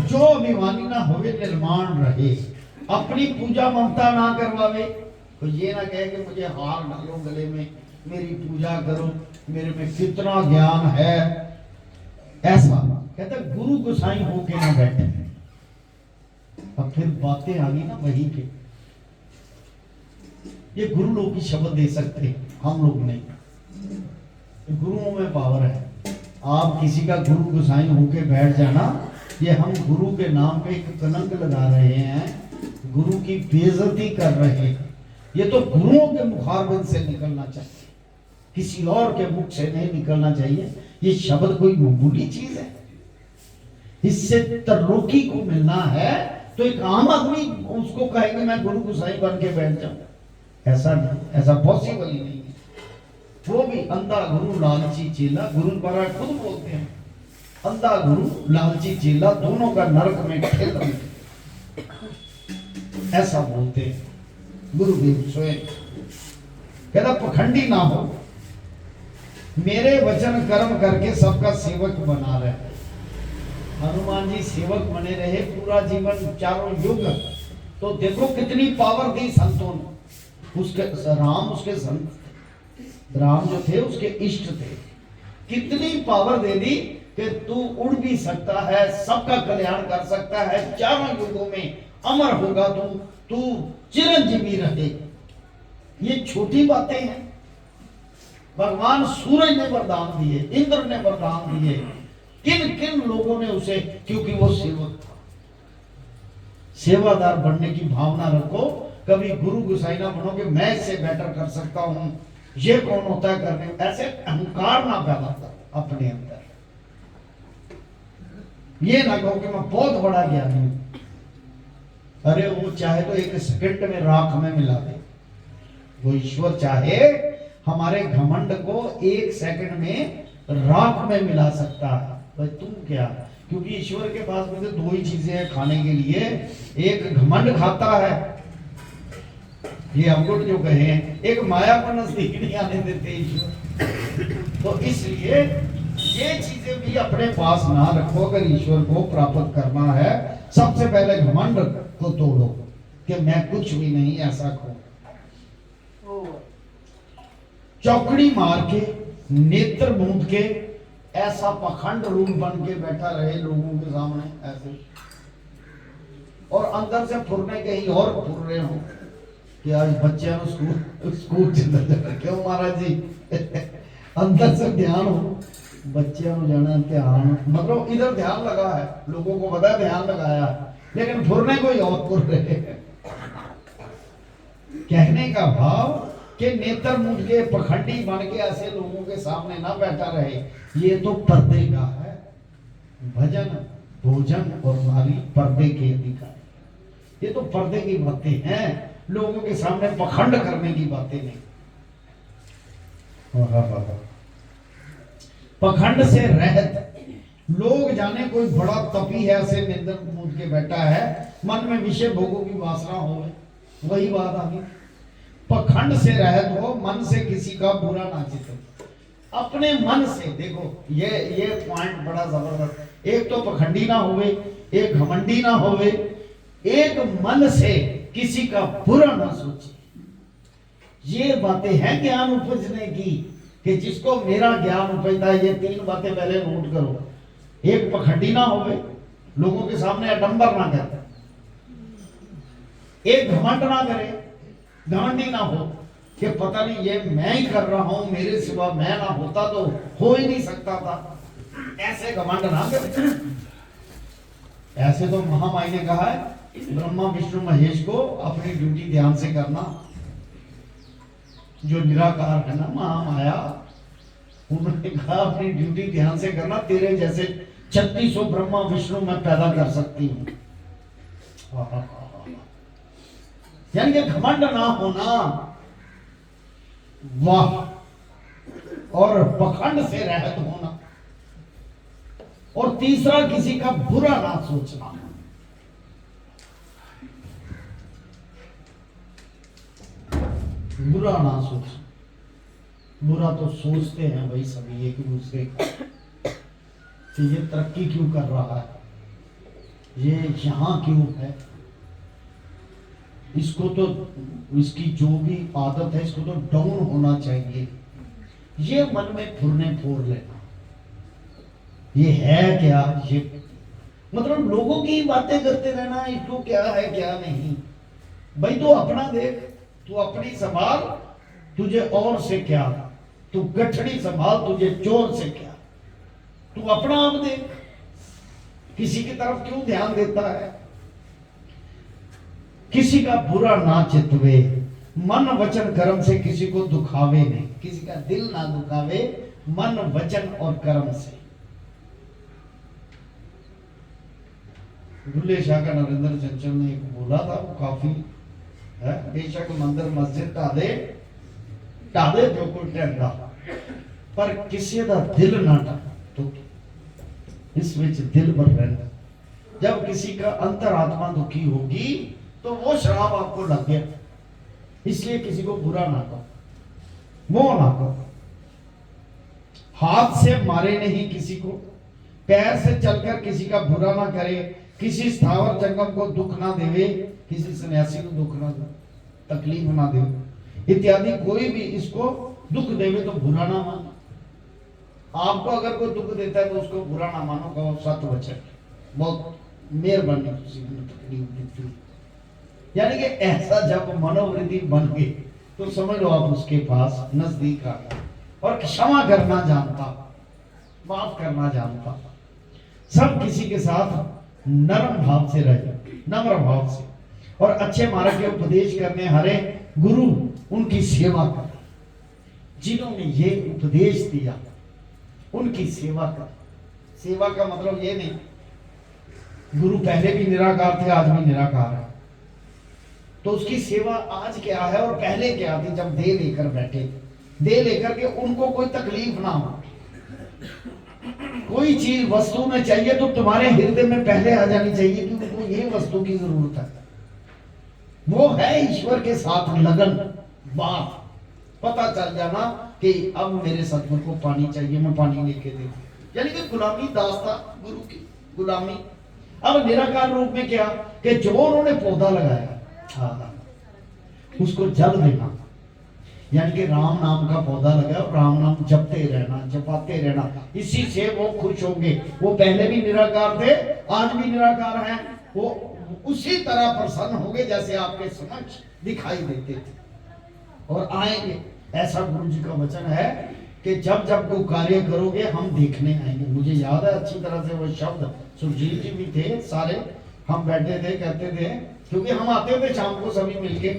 जो अभिमानी ना होवे, निर्माण रहे, अपनी पूजा ममता ना करवावे। तो ये ना कहे कि मुझे हार डालो गले में, मेरी पूजा करो, मेरे में कितना ज्ञान है। ऐसा कहते गुरु गोसाई होके ना बैठे। अब फिर बातें आ गई ना वही पे, ये गुरु लोग ही शब्द दे सकते हैं, हम लोग नहीं। गुरुओं में पावर है। आप किसी का गुरु गोसाई होके बैठ जाना, ये हम गुरु के नाम पे एक कलंक लगा रहे हैं, गुरु की बेइज्जती कर रहे हैं। ये तो गुरुओं के मुखारबिंद से निकलना चाहिए, किसी और के मुख से नहीं निकलना चाहिए। ये शब्द कोई मामूली चीज है, इससे तरक्की को मिलना है तो एक आम आदमी उसको कहेंगे मैं गुरु गोसाई बन के बैठ जाऊं, ऐसा नहीं, ऐसा पॉसिबल ही नहीं है। वो भी अंधा गुरु लालची चेला, गुरु महाराज खुद बोलते हैं, अंधा गुरु लालची चेला दोनों का नरक में ठेल। ऐसा बोलते हैं गुरुदेव स्वयं। कहता पखंडी ना हो, मेरे वचन कर्म करके सबका सेवक बना रहे। हनुमान जी सेवक बने रहे पूरा जीवन, चारों युग। तो देखो कितनी पावर दी संतों ने। उसके राम उसके संत, राम जो थे उसके इष्ट थे। कितनी पावर दे दी कि तू उड़ भी सकता है, सबका कल्याण कर सकता है, चारों युगों में अमर होगा तू चिरंजीवी रहे। ये छोटी बातें हैं। भगवान सूरज ने वरदान दिए, इंद्र ने वरदान दिए, किन किन लोगों ने उसे, क्योंकि वो सेवक था। सेवादार बनने की भावना रखो। कभी गुरु गुसाई ना बनो कि मैं इससे बेटर कर सकता हूं, ये कौन होता है करने, ऐसे अहंकार ना पैदा करो अपने अंदर। ये ना कहो कि मैं बहुत बड़ा ज्ञानी हूं। अरे वो चाहे तो एक सेकंड में राख में मिला दे। वो ईश्वर चाहे हमारे घमंड को एक सेकंड में राख में मिला सकता है। भाई तुम क्या, क्योंकि ईश्वर के पास में तो दो ही चीजें हैं खाने के लिए। एक घमंड खाता है, ये अवगुण जो कहे हैं, एक माया को नजदीक नहीं आने देते ईश्वर। तो इसलिए ये चीजें भी अपने पास ना रखो। अगर ईश्वर को प्राप्त करना है, सबसे पहले घमंड को तोड़ो कि मैं कुछ भी नहीं, ऐसा कहो। चौकड़ी मार के, नेत्र मूंद के, ऐसा पखंड रूप बन के बैठा रहे लोगों के सामने ऐसे, और अंदर से फुरने कहीं और फुर रहे हो कि आज बच्चे स्कूल चल जाए। क्यों महाराज जी? अंदर से ध्यान हो, बच्चे जाना ध्यान, मतलब इधर ध्यान लगा है, लोगों को पता है ध्यान लगाया है, लेकिन फुरने कोई और फुर रहे। कहने का भाव कि नेत्र मूंद के पखंडी बन के ऐसे लोगों के सामने ना बैठा रहे। ये तो पर्दे का है। भजन, भोजन और नारी पर्दे के अधिकार, ये तो पर्दे की बातें हैं, लोगों के सामने पखंड करने की बातें नहीं। पखंड से रहत, लोग जाने कोई बड़ा तपी है, ऐसे नेत्र मूंद के बैठा है, मन में विषय भोगों की वासना हो, वही बात आ गई। पखंड से रहत हो, मन से किसी का बुरा ना चितो। अपने मन से देखो, ये पॉइंट बड़ा जबरदस्त। एक तो पखंडी ना होवे, एक घमंडी ना होवे, एक मन से किसी का बुरा ना सोचे। ये बातें हैं ज्ञान उपजने की, कि जिसको मेरा ज्ञान उपजता है। ये तीन बातें पहले नोट करो। एक पखंडी ना होवे, लोगों के सामने अडंबर ना करे। एक घमंड ना करे, घमंडी ना हो कि पता नहीं ये मैं ही कर रहा हूं, मेरे सिवा मैं ना होता तो हो ही नहीं सकता था, ऐसे घमंड ना करे। ऐसे तो महामाई ने कहा है ब्रह्मा विष्णु महेश को अपनी ड्यूटी ध्यान से करना। जो निराकार है ना महामाया, उन्होंने कहा अपनी ड्यूटी ध्यान से करना, तेरे जैसे 3600 ब्रह्मा विष्णु मैं पैदा कर सकती हूं। यानी कि घमंड ना होना, वाह, और पखंड से रहत होना, और तीसरा किसी का बुरा ना सोचना। बुरा ना सोचना। बुरा तो सोचते हैं भाई सभी एक दूसरे का, कि ये तरक्की क्यों कर रहा है, ये यहां क्यों है, इसको तो, इसकी जो भी आदत है इसको तो डाउन होना चाहिए। ये मन में फुरने फोड़ लेना, ये है क्या, ये मतलब लोगों की बातें करते रहना, इसको क्या है क्या नहीं। भाई तू अपना देख, तू अपनी संभाल, तुझे और से क्या, तू गठड़ी संभाल, तुझे चोर से क्या। तू अपना आप देख, किसी की तरफ क्यों ध्यान देता है। किसी का बुरा ना चितवे, मन वचन कर्म से किसी को दुखावे नहीं, किसी का दिल ना दुखावे मन वचन और कर्म से। बुल्ले शाह का नरेंद्र चंचल ने एक बोला था, वो काफी है, बेशक मंदिर मस्जिद ढादे जो कोई ढंगा, पर किसी का दिल ना तो इस विच दिल पर रहना। जब किसी का अंतरात्मा दुखी होगी तो वो श्राप आपको लग गया। इसलिए किसी को बुरा ना कहो, मोह ना करो, हाथ से मारे नहीं किसी को, पैर से चलकर किसी का बुरा ना करे, किसी स्थावर जंगम को दुख ना देवे, किसी सन्यासी को दुख ना दे, तकलीफ ना दे इत्यादि। कोई भी इसको दुख देवे तो बुरा ना मानो। आपको अगर कोई दुख देता है तो उसको बुरा ना मानो, कहो सत्य वचन, बहुत मेहरबानी किसी को तकलीफ देती है। यानी कि ऐसा जब मनोवृत्ति बन गई तो समझ लो आप उसके पास नजदीक आ गए। और क्षमा करना जानता, माफ करना जानता, सब किसी के साथ नरम भाव से रहे, नम्र भाव से, और अच्छे मार्ग के उपदेश करने हरे गुरु उनकी सेवा कर। जिन्होंने ये उपदेश दिया उनकी सेवा कर। सेवा का मतलब ये नहीं गुरु पहले भी निराकार थे, आज भी निराकार है, तो उसकी सेवा आज क्या है और पहले क्या थी। जब दे लेकर बैठे, दे लेकर के उनको कोई तकलीफ ना हो, कोई चीज वस्तु में चाहिए तो तुम्हारे हृदय में पहले आ जानी चाहिए कि उनको ये वस्तु की जरूरत है। वो है ईश्वर के साथ लगन, बात पता चल जाना कि अब मेरे सतगुरु को पानी चाहिए, मैं पानी लेके दे, यानी कि गुलामी, दास्ता गुरु की गुलामी। अब निराकार रूप में क्या कि जो उन्होंने पौधा लगाया उसको जल देना, यानी कि राम नाम का पौधा लगा और राम नाम जपते रहना, जपाते रहना, इसी से वो खुश होंगे। वो पहले भी निराकार थे, आज भी निराकार हैं, वो उसी तरह प्रसन्न होंगे जैसे आपके समक्ष दिखाई देते थे और आएंगे। ऐसा गुरु जी का वचन है कि जब जब कोई कार्य करोगे हम देखने आएंगे। मुझे याद है अच्छी तरह से वो शब्द, सुरजीत जी भी थे, सारे हम बैठे थे, कहते थे, क्योंकि हम आते थे शाम को सभी मिलके,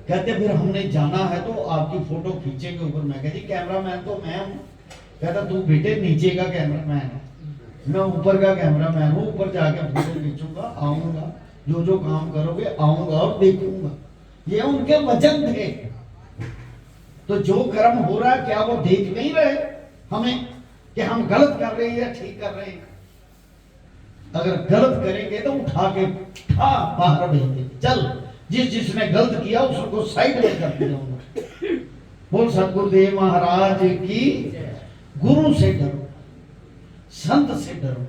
कहते फिर हमने जाना है तो आपकी फोटो खींचेंगे ऊपर। मैं कहती कैमरामैन तो मैं हूँ। कहता तू बेटे नीचे का कैमरामैन है, मैं ऊपर का कैमरामैन हूँ, ऊपर जाके फोटो खींचूंगा, आऊंगा, जो जो काम करोगे आऊंगा और देखूंगा। ये उनके वचन थे। तो जो कर्म हो रहा है क्या वो देख नहीं रहे हमें कि हम गलत कर रहे हैं या ठीक कर रहे हैं? अगर गलत करेंगे तो उठा के बाहर भेज देंगे, चल जिसने गलत किया उसको साइड में कर दिया। बोल सतगुरुदेव महाराज की। गुरु से डरो, संत से डरो,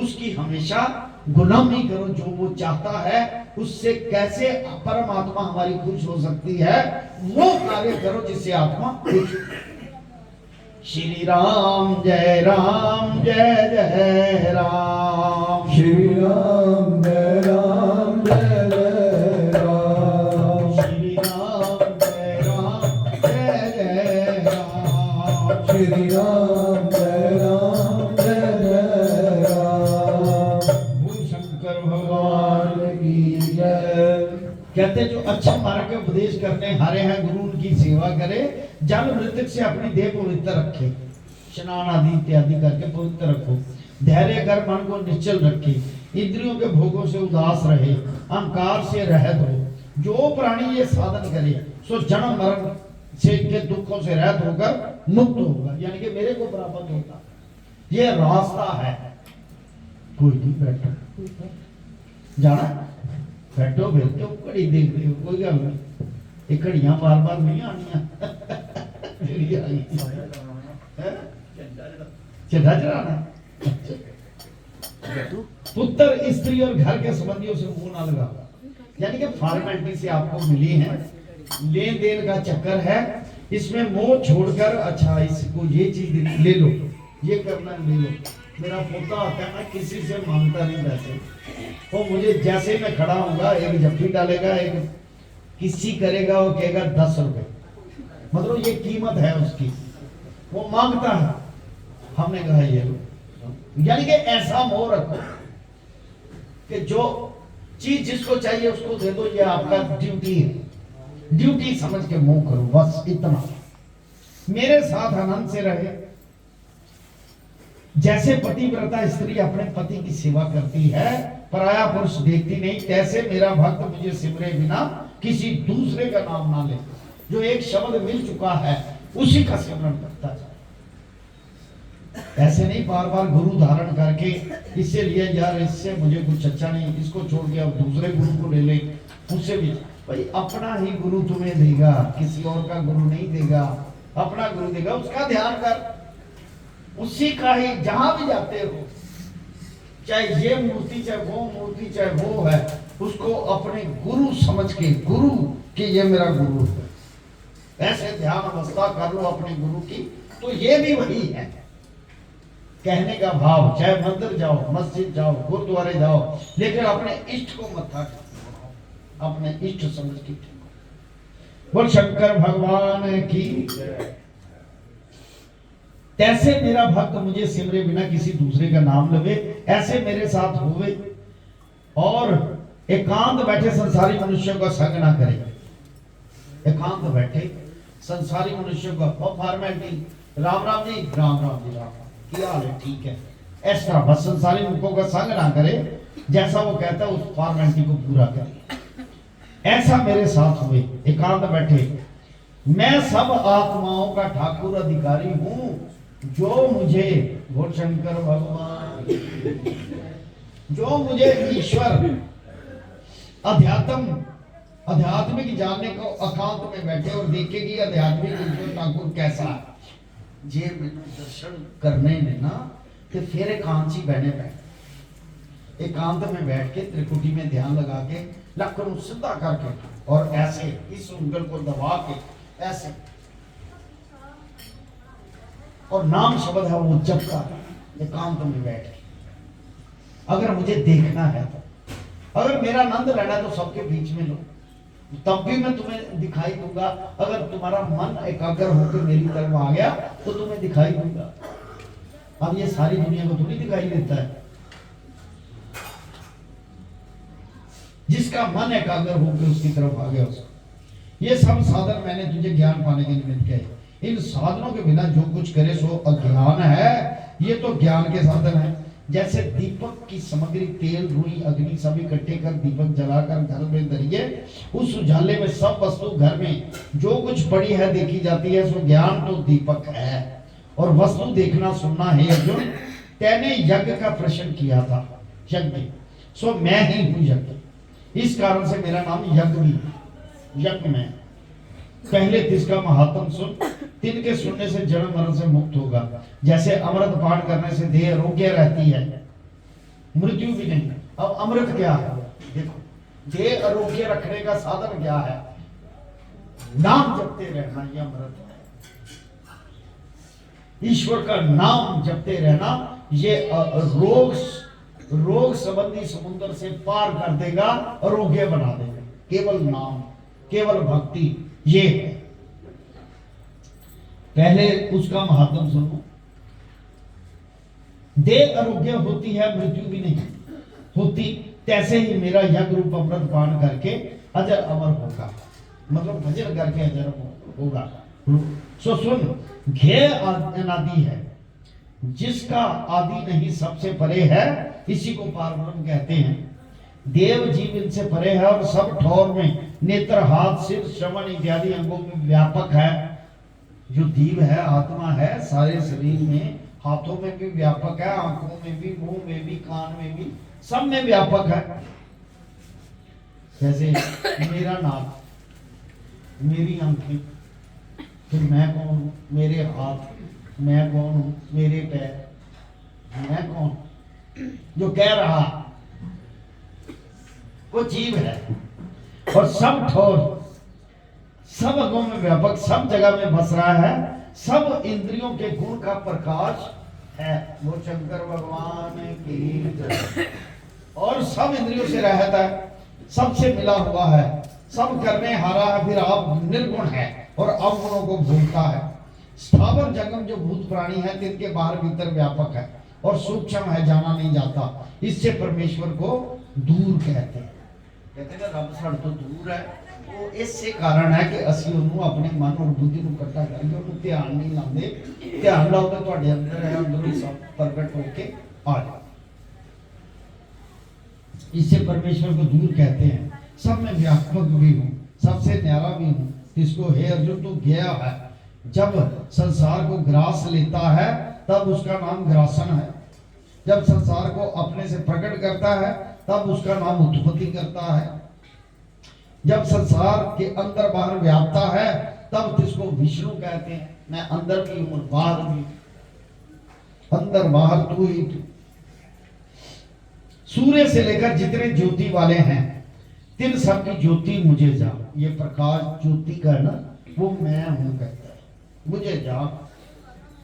उसकी हमेशा गुलामी करो। जो वो चाहता है उससे कैसे परमात्मा हमारी खुश हो सकती है, वो कार्य करो जिससे आत्मा खुश। श्री राम जय राम, जय जय राम। श्री राम जय राम, जय जय राम। श्री राम जय राम, जय जय राम। श्री राम जय राम, जय जय राम। शंकर भगवान की जय। कहते जो अच्छे मार्ग के उपदेश करने हारे हैं गुरु उनकी सेवा करे। जल मृतक से अपनी देह पवित्र रखे, स्नान आदि इत्यादि करके पवित्र रखो। धैर्य कर मन को निश्चल रखे, इंद्रियों के भोगों से उदास रहे, अहंकार से रहित हो। जो प्राणी ये साधन करे सो जन्म मरण से के दुखों से रहित होकर मुक्त होगा, यानी कि मेरे को प्राप्त होगा। ये रास्ता है। कोई नहीं बैठो, जाना बैठो, फिर क्यों घड़ी देख रहे हो? कोई गल नहीं, ये घड़ियां बार बार नहीं आनिया। चढ़ा चढ़ाना। पुत्र, स्त्री और घर के संबंधियों से मुंह ना लगा, यानी कि फॉर्मेलिटी से आपको मिली है, लेन देन का चक्कर है, इसमें मोह छोड़कर अच्छा इसको ये चीज ले लो, ये करना ले लो। मेरा पोता आता है, मैं किसी से मांगता नहीं पैसे, वो मुझे जैसे मैं खड़ा होऊंगा एक जफ्फी डालेगा, एक किसी करेगा, वो कहेगा 10 रुपए, मतलब ये कीमत है उसकी, वो मांगता है। हमने कहा ये लो, यानी कि ऐसा मोह रखो कि जो चीज जिसको चाहिए उसको दे दो, ये आपका ड्यूटी है, ड्यूटी समझ के मोह करो, बस इतना। मेरे साथ आनंद से रहे। जैसे पतिव्रता स्त्री अपने पति की सेवा करती है, पराया पुरुष देखती नहीं, कैसे मेरा भक्त मुझे सिमरे बिना किसी दूसरे का नाम ना ले। जो एक शब्द मिल चुका है उसी का सिमरन करता जाए। ऐसे नहीं बार बार गुरु धारण करके इससे लिए यार इससे मुझे कुछ अच्छा नहीं, इसको छोड़ के अब दूसरे गुरु को ले ले, उससे भी भाई अपना ही गुरु तुम्हें देगा, किसी और का गुरु नहीं देगा, अपना गुरु देगा, उसका ध्यान कर, उसी का ही जहां भी जाते हो, चाहे ये मूर्ति चाहे वो मूर्ति चाहे वो है, उसको अपने गुरु समझ के, गुरु कि ये मेरा गुरु है, ऐसे ध्यान अवस्था कर लो अपने गुरु की, तो ये भी वही है कहने का भाव। चाहे मंदिर जाओ, मस्जिद जाओ, गुरुद्वारे जाओ, लेकिन अपने इष्ट को मत था, अपने इष्ट समझ के बोल शंकर भगवान की। तैसे मेरा भक्त मुझे सिमरे बिना किसी दूसरे का नाम लवे, ऐसे मेरे साथ होवे और एकांत बैठे संसारी मनुष्यों का संग ना करे। एकांत बैठे संसारी मनुष्यों का फॉर्मेलिटी, राम राम जी, राम राम जी, राम क्या हाल है, ठीक है, ऐसा बस संसारी मुखों का संग ना करे, जैसा वो कहता है उस फॉर्मेलिटी को पूरा करे। ऐसा मेरे साथ हुए, एकांत बैठे, मैं सब आत्माओं का ठाकुर अधिकारी हूं, जो मुझे वो शंकर भगवान, जो मुझे ईश्वर आध्यात्मिक जानने को एकांत में बैठे और देखे कि आध्यात्मिक ईश्वर ठाकुर कैसा है, जे मैंने दर्शन करने में ना, तो फिर एकांत ही बहने बैठ, एकांत में बैठ के त्रिकुटी में ध्यान लगा के लक्ष्य सीधा करके और ऐसे इस उंगल को दबा के ऐसे, और नाम शब्द है वो जपता एकांत में बैठ के। अगर मुझे देखना है तो, अगर मेरा आनंद लेना है तो सबके बीच में लो, तब भी मैं तुम्हें दिखाई दूंगा। अगर तुम्हारा मन एकाग्र होकर मेरी तरफ आ गया तो तुम्हें दिखाई दूंगा। अब ये सारी दुनिया को थोड़ी दिखाई देता है, जिसका मन एकाग्र होकर उसकी तरफ आ गया उसको। ये सब साधन मैंने तुझे ज्ञान पाने के निमित्त कहे, इन साधनों के बिना जो कुछ करे सो अज्ञान है। ये तो ज्ञान के साधन है। जैसे दीपक की सामग्री तेल, रुई, अग्नि सब इकट्ठे कर दीपक जलाकर घर में धरिए, उस उजाले में सब वस्तु घर में जो कुछ पड़ी है देखी जाती है, सो ज्ञान तो दीपक है। और वस्तु देखना सुनना है अर्जुन, तैने यज्ञ का प्रश्न किया था, यज्ञ, सो मैं ही हूं यज्ञ। इस कारण से मेरा नाम यज्ञ भी, यज्ञ में पहले तिसका महात्म सुन, तिनके सुनने से जन्म मरण से मुक्त होगा। जैसे अमृत पान करने से देह आरोग्य रहती है, मृत्यु भी नहीं। अब अमृत क्या है, देखो, देह आरोग्य रखने का साधन क्या है, नाम जपते रहना, यह अमृत है। ईश्वर का नाम जपते रहना, ये रोग संबंधी समुद्र से पार कर देगा, आरोग्य बना देगा। केवल नाम, केवल भक्ति, ये है। पहले उसका महात्म सुनो। देह आरोग्य होती है, मृत्यु भी नहीं होती। तैसे ही मेरा यज्ञ रूप अमृत पान करके अजर अमर होगा, मतलब भजन करके अजर होगा। सो सुन, ज्ञेय अनादि है, जिसका आदि नहीं, सबसे परे है, इसी को पारब्रह्म कहते हैं। देव जीव इनसे परे है और सब ठौर में, नेत्र, हाथ, सिर, श्रवण इत्यादि अंगों में व्यापक है। जो जीव है, आत्मा है, सारे शरीर में, हाथों में भी व्यापक है, आंखों में भी, मुंह में भी, कान में भी, सब में व्यापक है। जैसे मेरा नाक, मेरी आंखें, फिर मैं कौन हूं, मेरे हाथ, मैं कौन हूं, मेरे पैर, मैं कौन, जो कह रहा वो जीव है। और सब ठोर, सब अंगों में व्यापक, सब जगह में बस रहा है, सब इंद्रियों के गुण का प्रकाश है। वो शंकर भगवान की जय। और सब इंद्रियों से रहता है, सबसे मिला हुआ है, सब करने हारा है, फिर आप निर्गुण है और अवगुणों को भूलता है। स्थावर जंगम जो भूत प्राणी है, तिनके बाहर भीतर व्यापक है और सूक्ष्म है, जाना नहीं जाता। इससे परमेश्वर को दूर कहते हैं। कहते हैं रब साढ़े तो दूर है, वो इससे कारण है कि ਅਸੀਂ ਉਹਨੂੰ ਆਪਣੇ ਮਨ और बुद्धि ਨੂੰ ਇਕੱਠਾ ਕਰਕੇ ਉਹਨੂੰ ਧਿਆਨ ਨਹੀਂ ਲਾਉਂਦੇ। ਧਿਆਨ ਲਾਓ ਤਾਂ ਤੁਹਾਡੇ ਅੰਦਰ ਹੈ, ਅੰਦਰੋਂ ਹੀ ਸਭ ਪ੍ਰਗਟ होके आ जाए। इससे परमेश्वर को दूर कहते हैं। सब में व्यापक भी हूँ, सबसे न्यारा भी हूँ। इसको हे अर्जुन तू गया है, जब संसार को ग्रास लेता है तब उसका नाम ग्रासन है। जब संसार को अपने से प्रकट करता है तब उसका नाम उत्पत्ति करता है। जब संसार के अंदर बाहर व्यापता है तब जिसको विष्णु कहते हैं। मैं अंदर भी हूं बाहर भी, अंदर बाहर तू ही तू। सूर्य से लेकर जितने ज्योति वाले हैं तिन सब की ज्योति मुझे जा। ये प्रकाश ज्योति का है ना, वो मैं हूं कहता है, मुझे जा।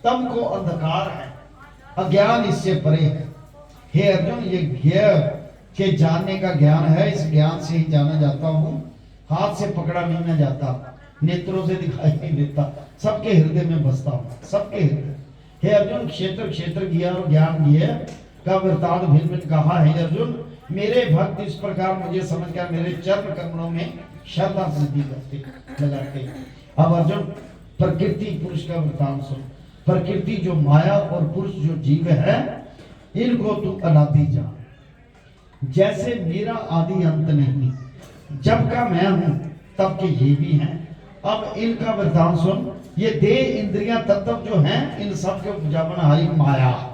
तम को अंधकार है, अज्ञान इससे परे है। हे अर्जुन, ये ज्ञेय के जानने का ज्ञान है, इस ज्ञान से ही जाना जाता हूं। हाथ से पकड़ा नहीं ना जाता, नेत्रों से दिखाई नहीं देता, सबके हृदय में बसता हूं, सबके हृदय। हे अर्जुन, क्षेत्र क्षेत्र ज्ञान और ज्ञान ज्ञेय का वृत्तांत भिन्न भिन्न कहा है। अर्जुन, मेरे भक्त इस प्रकार मुझे समझकर मेरे चरण कमलों में श्रद्धा वृद्धि करते लगाते। अब अर्जुन, प्रकृति पुरुष का वृत्तांत सुन। प्रकृति जो माया और पुरुष जो जीव है, इनको तू अनादि जान। जैसे मेरा आदि अंत नहीं, जब का मैं हूं तब के ये भी हैं। अब इनका वृत्तांत सुन। ये देह इंद्रियां तत्व जो हैं, इन सब के उपजावन हारी माया।